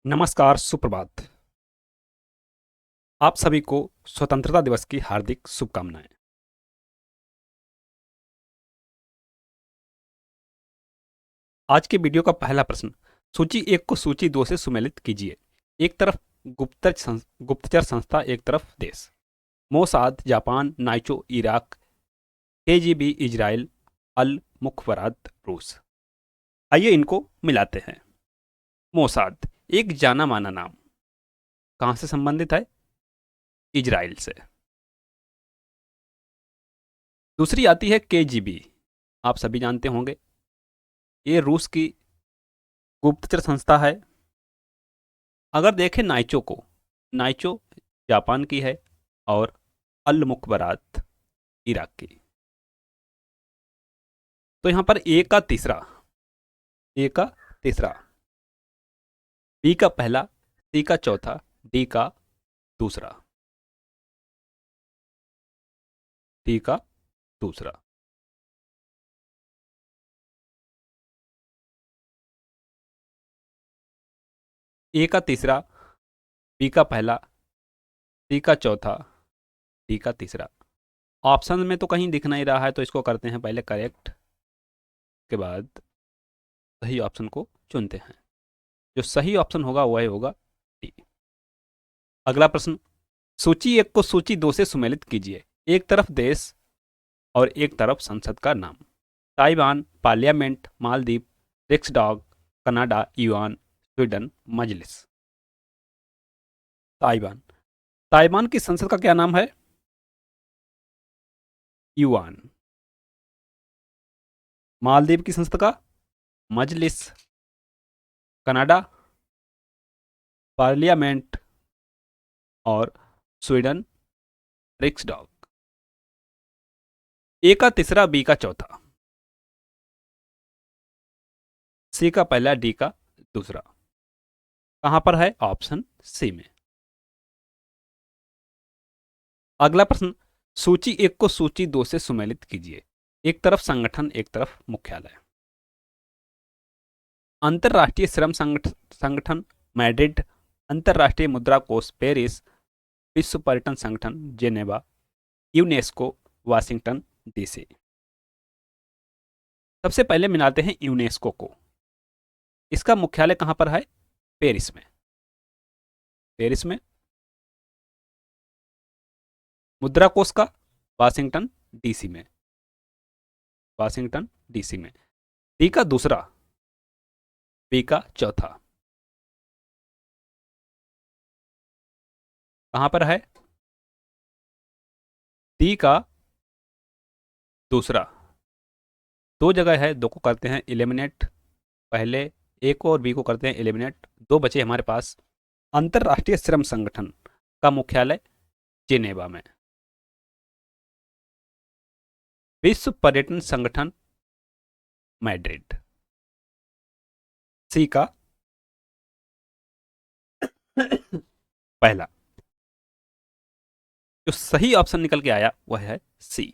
नमस्कार, सुप्रभात। आप सभी को स्वतंत्रता दिवस की हार्दिक शुभकामनाएं। आज के वीडियो का पहला प्रश्न, सूची एक को सूची दो से सुमेलित कीजिए। एक तरफ गुप्तचर संस्था, एक तरफ देश। Mossad Japan, Naicho Iraq, KGB Israel, Al Mukhabarat रूस। आइए इनको मिलाते हैं। मोसाद एक जाना माना नाम, कहां से संबंधित है? इजराइल से। दूसरी आती है केजीबी, आप सभी जानते होंगे, ये रूस की गुप्तचर संस्था है। अगर देखें नाइचो को, नाइचो जापान की है और अल मुखबरात इराक की। तो यहां पर ए का तीसरा, बी का पहला, सी का चौथा, डी का दूसरा, डी का दूसरा। ए का तीसरा, बी का पहला, सी का चौथा, डी का तीसरा। ऑप्शन में तो कहीं दिख नहीं रहा है, तो इसको करते हैं पहले करेक्ट, के बाद सही ऑप्शन को चुनते हैं। जो सही ऑप्शन होगा वह होगा डी। अगला प्रश्न, सूची एक को सूची दो से सुमेलित कीजिए। एक तरफ देश और एक तरफ संसद का नाम। Taiwan, parliament, Maldives, Riksdag, Canada, Yuan, Sweden, मजलिस। ताइवान, ताइवान की संसद का क्या नाम है? युआन। मालदीव की संसद का मजलिस। कनाडा पार्लियामेंट और स्वीडन रिक्सडॉग। ए का तीसरा, बी का चौथा, सी का पहला, डी का दूसरा। कहां पर है? ऑप्शन सी में। अगला प्रश्न, सूची एक को सूची दो से सुमेलित कीजिए। एक तरफ संगठन, एक तरफ मुख्यालय। अंतर्राष्ट्रीय श्रम संगठन मैड्रिड, अंतर्राष्ट्रीय मुद्रा कोष पेरिस, विश्व पर्यटन संगठन जेनेवा, यूनेस्को वाशिंगटन डीसी। सबसे पहले मिलाते हैं यूनेस्को को। इसका मुख्यालय कहां पर है? पेरिस में। पेरिस में। मुद्रा कोष का वाशिंगटन डीसी में। वाशिंगटन डीसी में। डी का दूसरा, बी का चौथा, कहां पर है? डी का दूसरा। दो जगह है, दो को करते हैं एलिमिनेट। पहले ए को और बी को करते हैं एलिमिनेट। दो बचे हमारे पास। अंतर्राष्ट्रीय श्रम संगठन का मुख्यालय जिनेवा में। विश्व पर्यटन संगठन मैड्रिड। सी का पहला। जो सही ऑप्शन निकल के आया वह है सी।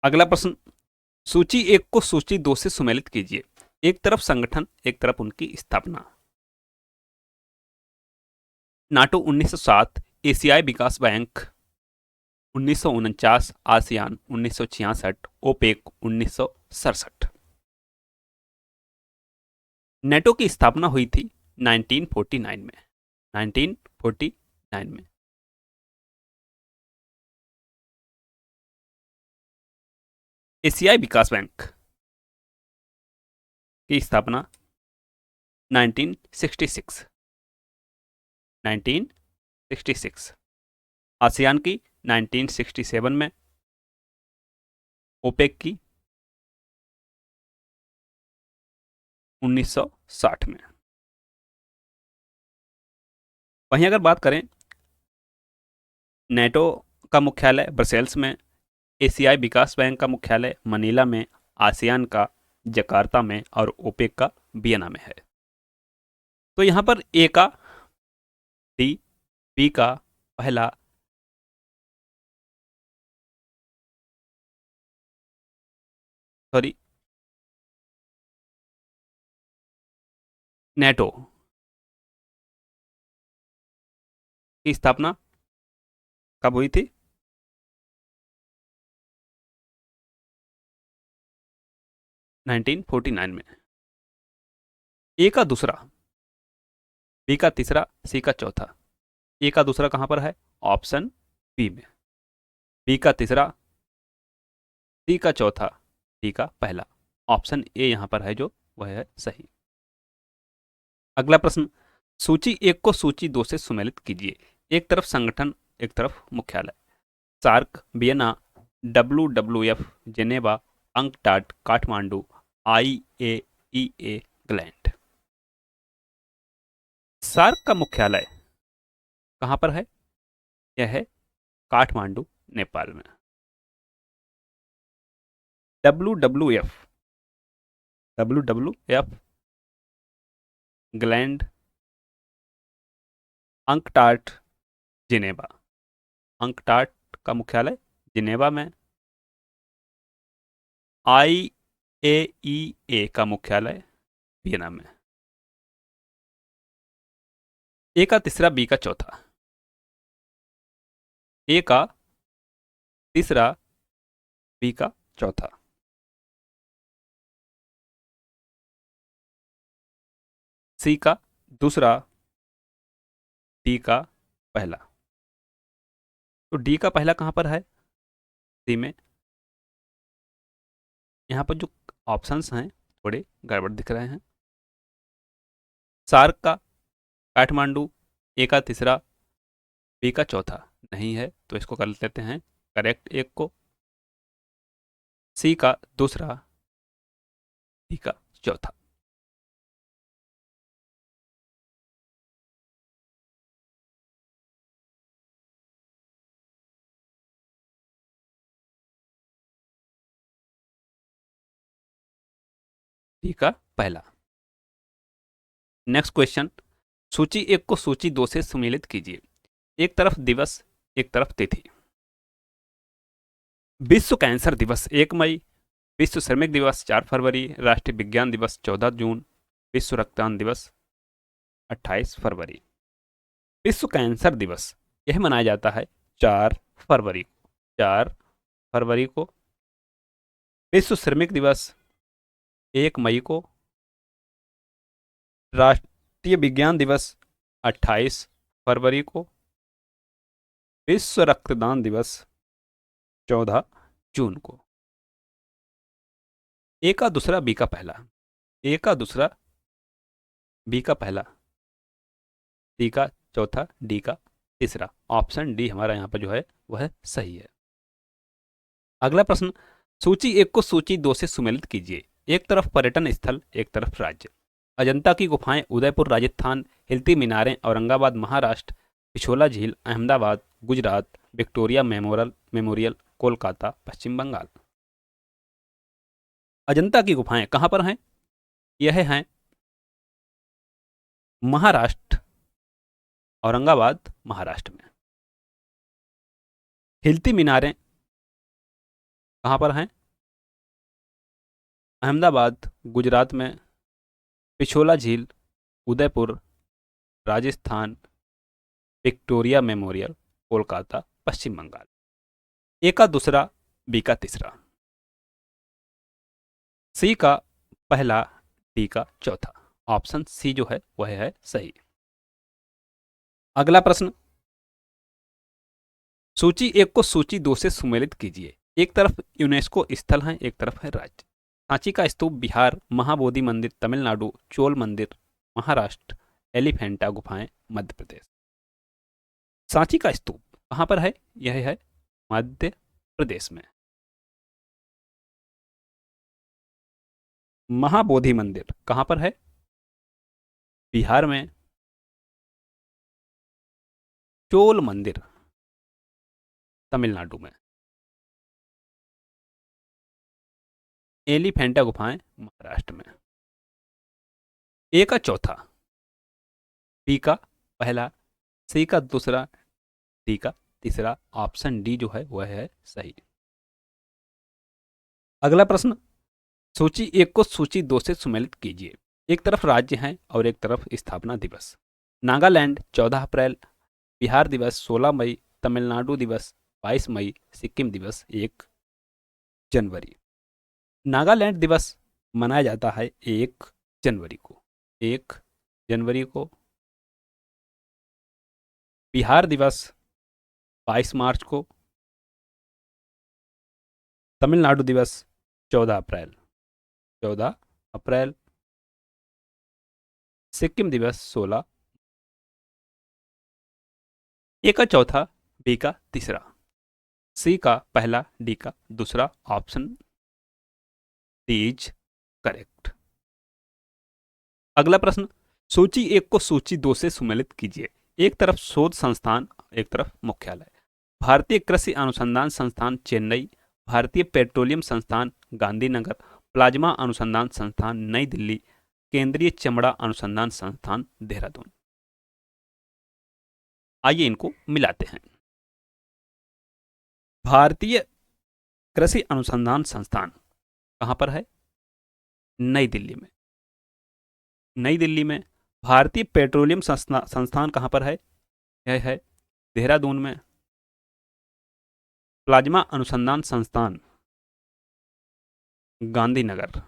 अगला प्रश्न, सूची एक को सूची दो से सुमेलित कीजिए। एक तरफ संगठन, एक तरफ उनकी स्थापना। नाटो 1907, एशियाई विकास बैंक 1949, आसियान 1966, ओपेक 1967। नेटो की स्थापना हुई थी 1949 में। 1949 में। एशियाई विकास बैंक की स्थापना 1966। 1966। आसियान की 1967 में। ओपेक की 1960 में। वहीं अगर बात करें नेटो का मुख्यालय ब्रसेल्स में, एशियाई विकास बैंक का मुख्यालय मनीला में, आसियान का जकार्ता में और ओपेक का वियना में है। तो यहां पर ए का डी, बी का पहला, सॉरी, नेटो की स्थापना कब हुई थी? 1949 में। ए का दूसरा, बी का तीसरा, सी का चौथा। ए का दूसरा कहां पर है? ऑप्शन बी में। बी का तीसरा, सी का चौथा, डी का पहला। ऑप्शन ए यहां पर है जो वह है सही। अगला प्रश्न, सूची एक को सूची दो से सुमेलित कीजिए। एक तरफ संगठन, एक तरफ मुख्यालय। SAARC Vienna, WWF Geneva, UNCTAD Kathmandu, IAEA Gland. SAARC का मुख्यालय कहां पर है? यह है काठमांडू, नेपाल में। WWF gland, UNCTAD, Geneva. UNCTAD का मुख्यालय जिनेवा में। IAEA का मुख्यालय वियना में। ए का तीसरा, बी का चौथा। ए का तीसरा, बी का चौथा। सी का दूसरा, डी का पहला। तो डी का पहला कहां पर है? सी में। यहां पर जो ऑप्शंस हैं थोड़े गड़बड़ दिख रहे हैं। सार्क का काठमांडू, ए का तीसरा, बी का चौथा नहीं है, तो इसको कर लेते हैं करेक्ट एक को। सी का दूसरा, डी का चौथा। डी का पहला। नेक्स्ट क्वेश्चन, सूची एक को सूची दो से सुमेलित कीजिए। एक तरफ दिवस, एक तरफ तिथि। विश्व कैंसर दिवस 1 मई, विश्व श्रमिक दिवस 4 फरवरी, राष्ट्रीय विज्ञान दिवस 14 जून, विश्व रक्तदान दिवस 28 फरवरी। विश्व कैंसर दिवस यह मनाया जाता है 4 फरवरी को। 4 फरवरी को। विश्व श्रमिक दिवस 1 मई को। राष्ट्रीय विज्ञान दिवस 28 फरवरी को। विश्व रक्तदान दिवस 14 जून को। ए का दूसरा, बी का पहला। ए का दूसरा, बी का पहला, सी का चौथा, डी का तीसरा। ऑप्शन डी हमारा यहां पर जो है वह सही है। अगला प्रश्न, सूची एक को सूची दो से सुमेलित कीजिए। एक तरफ पर्यटन स्थल, एक तरफ राज्य। अजंता की गुफाएं उदयपुर राजस्थान, हिलती मीनारें औरंगाबाद महाराष्ट्र, पिछोला झील अहमदाबाद गुजरात, विक्टोरिया मेमोरियल कोलकाता पश्चिम बंगाल। अजंता की गुफाएं कहां पर हैं? यह हैं महाराष्ट्र, औरंगाबाद महाराष्ट्र में। हिलती मीनारें कहां पर हैं? अहमदाबाद गुजरात में। पिछोला झील उदयपुर राजस्थान, विक्टोरिया मेमोरियल कोलकाता पश्चिम बंगाल। ए का दूसरा, बी का तीसरा, सी का पहला, डी का चौथा। ऑप्शन सी जो है वह है सही। अगला प्रश्न, सूची एक को सूची दो से सुमेलित कीजिए। एक तरफ यूनेस्को स्थल है, एक तरफ है राज्य। सांची का स्तूप बिहार, महाबोधि मंदिर तमिलनाडु, चोल मंदिर महाराष्ट्र, एलिफेंटा गुफाएं मध्य प्रदेश। सांची का स्तूप कहां पर है? यह है मध्य प्रदेश में। महाबोधि मंदिर कहां पर है? बिहार में। चोल मंदिर तमिलनाडु में। एलिफेंटा गुफाएं महाराष्ट्र में। ए का चौथा, बी का पहला, सी का दूसरा, डी का तीसरा। ऑप्शन डी जो है वह है सही। अगला प्रश्न, सूची एक को सूची दो से सुमेलित कीजिए। एक तरफ राज्य है और एक तरफ स्थापना दिवस। नागालैंड 14 अप्रैल, बिहार दिवस 16 मई, तमिलनाडु दिवस 22 मई, सिक्किम दिवस 1 जनवरी। नागालैंड दिवस मनाया जाता है 1 जनवरी को, 1 जनवरी को। बिहार दिवस 22 मार्च को। तमिलनाडु दिवस 14 अप्रैल, 14 अप्रैल। सिक्किम दिवस 16। ए का चौथा, बी का तीसरा, सी का पहला, डी का दूसरा। Option D is correct. अगला प्रश्न, सूची 1 को सूची 2 से सुमेलित कीजिए। एक तरफ शोध संस्थान, एक तरफ मुख्यालय। भारतीय कृषि अनुसंधान संस्थान चेन्नई, भारतीय पेट्रोलियम संस्थान गांधीनगर, प्लाज्मा अनुसंधान संस्थान नई दिल्ली, केंद्रीय चमड़ा अनुसंधान संस्थान देहरादून। आइए इनको मिलाते हैं। भारतीय कृषि अनुसंधान संस्थान कहां पर है? नई दिल्ली में, नई दिल्ली में। भारतीय पेट्रोलियम संस्थान कहां पर है? यह है देहरादून में। प्लाज्मा अनुसंधान संस्थान गांधीनगर।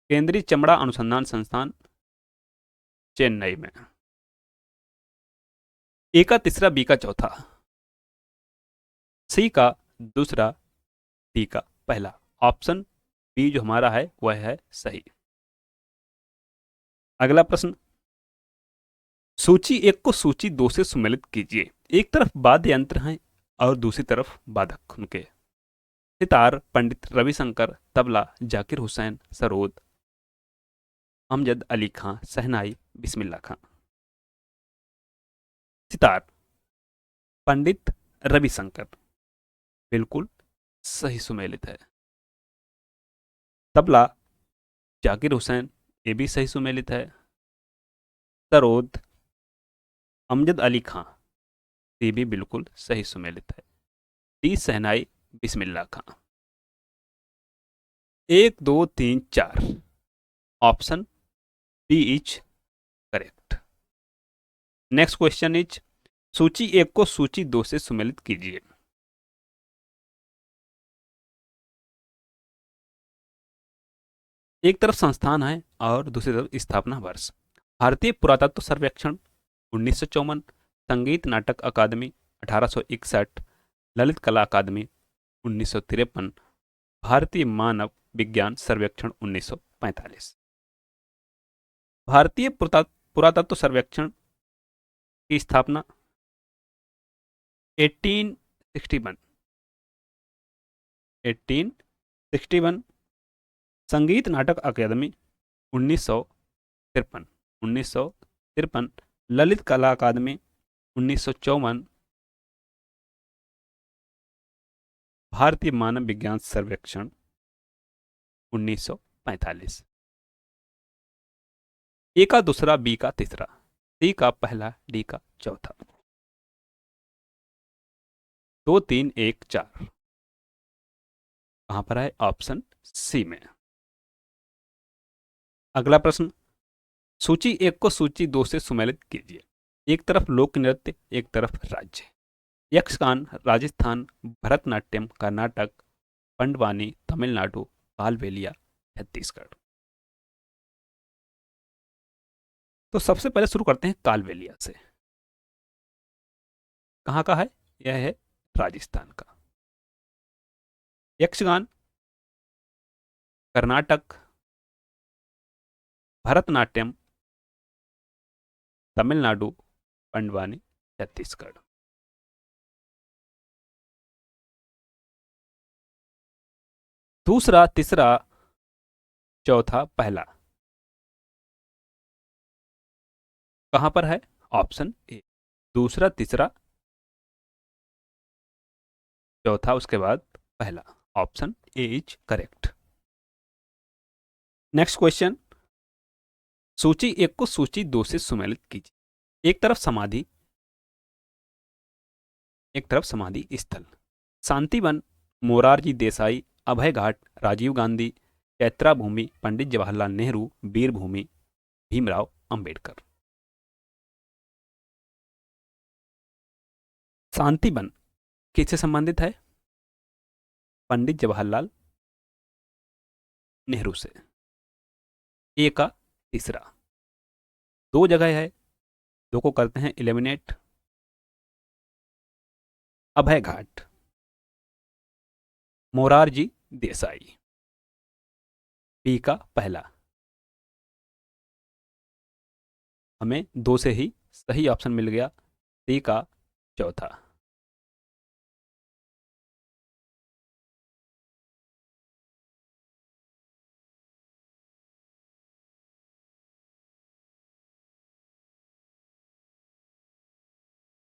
केंद्रीय चमड़ा अनुसंधान संस्थान चेन्नई में। ए का तीसरा, बी का चौथा, सी का दूसरा, डी का पहला। ऑप्शन बी जो हमारा है वह है सही। अगला प्रश्न, सूची 1 को सूची 2 से सुमेलित कीजिए। एक तरफ वाद्य यंत्र हैं और दूसरी तरफ वादक उनके। सितार पंडित रविशंकर, तबला जाकिर हुसैन, सरोद अमजद अली खां, शहनाई बिस्मिल्ला खां। सितार पंडित रविशंकर बिल्कुल सही सुमेलित है। तबला जाकिर हुसैन, ये भी सही सुमेलित है। सरोद अमजद अली खां, ये भी बिल्कुल सही सुमेलित है। डी शहनाई Bismillah Khan. 1 2 3 4, option B is correct. Next question is, सूची 1 को सूची 2 से सुमेलित कीजिए। एक तरफ संस्थान है और दूसरी तरफ स्थापना वर्ष। भारतीय पुरातत्व सर्वेक्षण 1954, संगीत नाटक अकादमी 1861, ललित कला अकादमी 1953, भारतीय मानव विज्ञान सर्वेक्षण 1945। भारतीय पुरातत्व सर्वेक्षण की स्थापना 1861, 1861। संगीत नाटक अकादमी 1953, 1953। ललित कला अकादमी 1954। भारतीय मानव विज्ञान सर्वेक्षण 1945। ए का दूसरा, बी का तीसरा, सी का पहला, डी का चौथा। 2 3 1 4 कहां पर है? ऑप्शन सी में। अगला प्रश्न, सूची 1 को सूची 2 से सुमेलित कीजिए। एक तरफ लोक नृत्य, एक तरफ राज्य। यक्षगान राजस्थान, भरतनाट्यम कर्नाटक, पंडवानी तमिलनाडु, कालबेलिया छत्तीसगढ़। तो सबसे पहले शुरू करते हैं कालबेलिया से। कहाँ का है? यह है राजस्थान का। यक्षगान कर्नाटक, भरतनाट्यम तमिलनाडु, पंडवानी छत्तीसगढ़। दूसरा, तीसरा, चौथा, पहला कहां पर है? Option A. दूसरा, तीसरा, चौथा, उसके बाद पहला। Option A is correct. Next question, सूची 1 को सूची 2 से सुमेलित कीजिए। एक तरफ समाधि, एक तरफ समाधि स्थल। शांतिवन मोरारजी देसाई, अभय घाट राजीव गांधी, चैत्रा भूमि, पंडित जवाहरलाल नेहरू, वीर भूमि, भीमराव अंबेडकर। शांति वन किससे संबंधित है? पंडित जवाहरलाल नेहरू से। ए का तीसरा। दो जगह है, दो को करते हैं एलिमिनेट। अभय घाट, मोरारजी देसाई। बी का पहला। हमें दो से ही सही ऑप्शन मिल गया। सी का चौथा।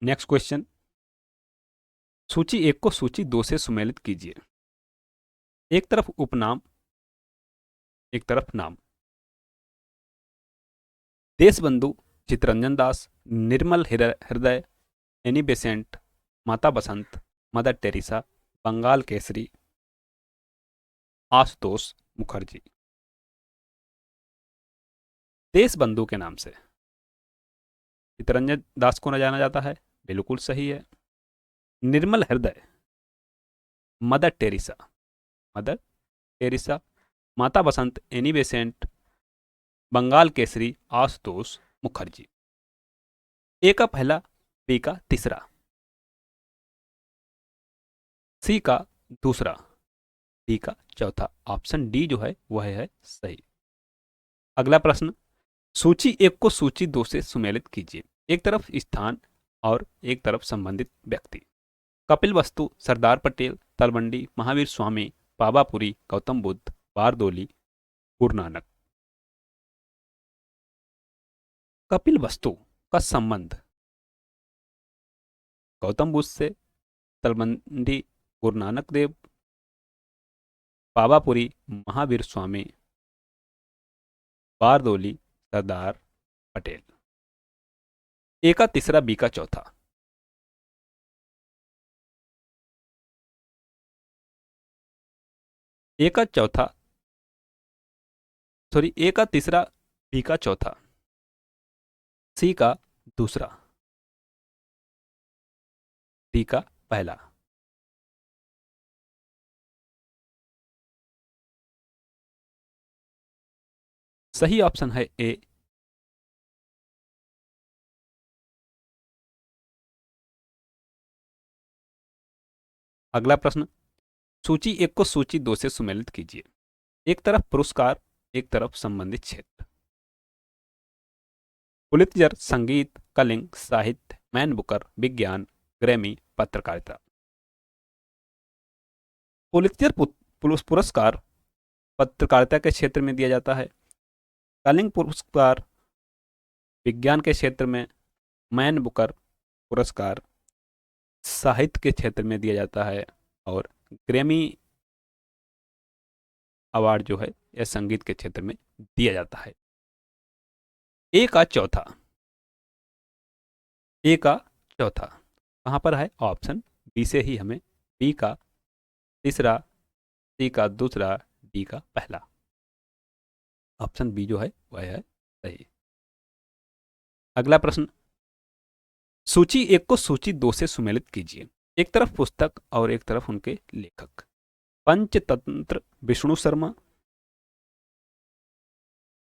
नेक्स्ट क्वेश्चन, सूची एक को सूची दो से सुमेलित कीजिए। एक तरफ उपनाम, एक तरफ नाम। देशबंधु, चित्तरंजन दास, निर्मल हृदय, एनी बेसेंट, माता बसंत, मदर टेरेसा, बंगाल केसरी, आशुतोष मुखर्जी। देशबंधु के नाम से चित्तरंजन दास को न जाना जाता है, बिल्कुल सही है। निर्मल हृदय, मदर टेरेसा, मदर टेरेसा, माता बसंत, एनी बेसेंट, बंगाल केसरी, आशुतोष मुखर्जी। ए का पहला, बी का तीसरा, सी का दूसरा, डी का चौथा। ऑप्शन डी जो है वह है सही। अगला प्रश्न, सूची एक को सूची दो से सुमेलित कीजिए। एक तरफ स्थान और एक तरफ संबंधित व्यक्ति। कपिल वस्तु, सरदार पटेल, तलवंडी, महावीर स्वामी, पावापुरी, गौतम बुद्ध, बारदोली, गुरु नानक। कपिल वस्तु का संबंध गौतम बुद्ध से, तलवंडी गुरु नानक देव, पावापुरी महावीर स्वामी, बारदोली सरदार पटेल। ए का तीसरा, बी का चौथा। ए का चौथा, सॉरी, ए का तीसरा, बी का चौथा, सी का दूसरा, डी का पहला। सही ऑप्शन है ए। अगला प्रश्न, सूची एक को सूची दो से सुमेलित कीजिए। एक तरफ पुरस्कार, एक तरफ संबंधित क्षेत्र। पुलित्जर, संगीत, कलिंग, साहित्य, मैन बुकर, विज्ञान, ग्रैमी, पत्रकारिता। पुलित्जर पुरस्कार पत्रकारिता के क्षेत्र में दिया जाता है। कलिंग पुरस्कार विज्ञान के क्षेत्र में, मैन बुकर पुरस्कार साहित्य के क्षेत्र में दिया जाता है, और ग्रैमी अवार्ड जो है यह संगीत के क्षेत्र में दिया जाता है। ए का चौथा, ए का चौथा कहाँ पर है? ऑप्शन बी से ही हमें बी का तीसरा, सी का दूसरा, डी का पहला। ऑप्शन बी जो है वह है सही। अगला प्रश्न, सूची एक को सूची दो से सुमेलित कीजिए। एक तरफ पुस्तक और एक तरफ उनके लेखक। पंचतंत्र विष्णु शर्मा,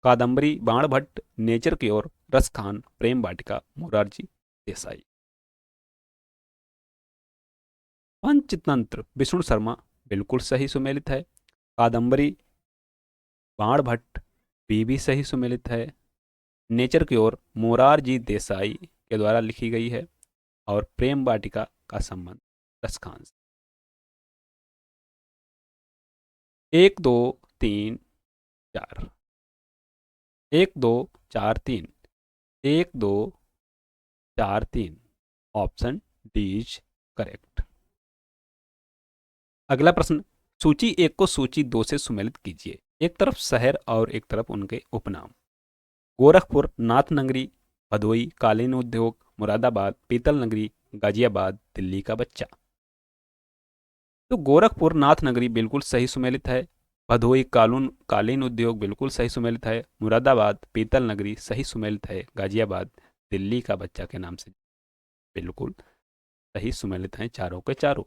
कादम्बरी बाण भट्ट, नेचर की ओर रसखान, प्रेम वाटिका मोरारजी देसाई। पंचतंत्र विष्णु शर्मा बिल्कुल सही सुमेलित है। कादम्बरी बाण भट्ट भी सही सुमेलित है। नेचर की ओर मोरारजी देसाई के द्वारा लिखी गई है, और प्रेम वाटिका का संबंध रसखान से। 1 2 3 4, 1 2 4 3, 1 2 4 3। Option D is correct. अगला प्रश्न, सूची एक को सूची दो से सुमेलित कीजिए। एक तरफ शहर और एक तरफ उनके उपनाम। गोरखपुर, नाथनगरी, भदोई, कालीन उद्योग, मुरादाबाद, पीतल नगरी, गाजियाबाद, दिल्ली का बच्चा। तो गोरखपुर, नाथनगरी बिल्कुल सही सुमेलित है। भदोई कालीन उद्योग बिल्कुल सही सुमेलित है। मुरादाबाद पीतल नगरी सही सुमेलित है। गाजियाबाद दिल्ली का बच्चा के नाम से बिल्कुल सही सुमेलित हैं चारों के चारों।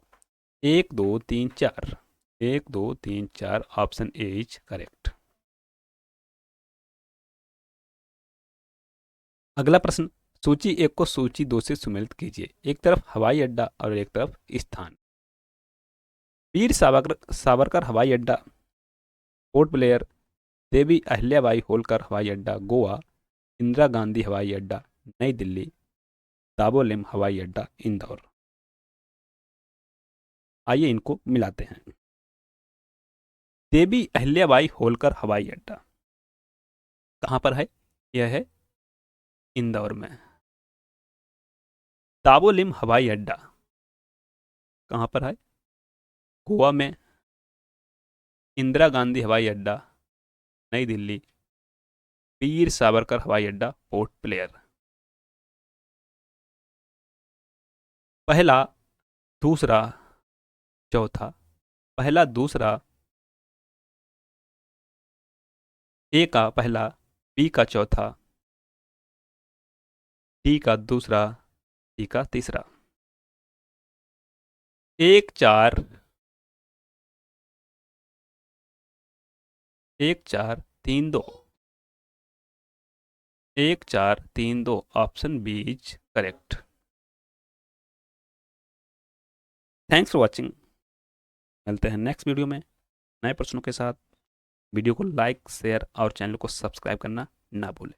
1 2 3 4, 1 2 3 4 ऑप्शन ए इज करेक्ट। अगला प्रश्न, सूची 1 को सूची 2 से सुमेलित कीजिए। एक तरफ हवाई अड्डा और एक तरफ स्थान। वीर सावरकर हवाई अड्डा पोर्ट ब्लेयर, देवी अहिल्याबाई होलकर हवाई अड्डा गोवा, इंदिरा गांधी हवाई अड्डा नई दिल्ली, दाबोलिम हवाई अड्डा इंदौर। आइए इनको मिलाते हैं। देवी अहिल्याबाई होलकर हवाई अड्डा कहाँ पर है? यह है इंदौर में। दाबोलिम हवाई अड्डा कहाँ पर है? गोवा में। इंदिरा गांधी हवाई अड्डा नई दिल्ली। वीर सावरकर हवाई अड्डा पोर्ट ब्लेयर। पहला दूसरा चौथा, पहला दूसरा, ए का पहला, बी का चौथा, डी का दूसरा, सी का तीसरा। 1 4 1 4 3 2, 1 4 3 2 option B is correct. Thanks for watching. मिलते हैं नेक्स्ट वीडियो में नए प्रश्नों के साथ। वीडियो को लाइक शेयर और चैनल को सब्सक्राइब करना ना भूलें।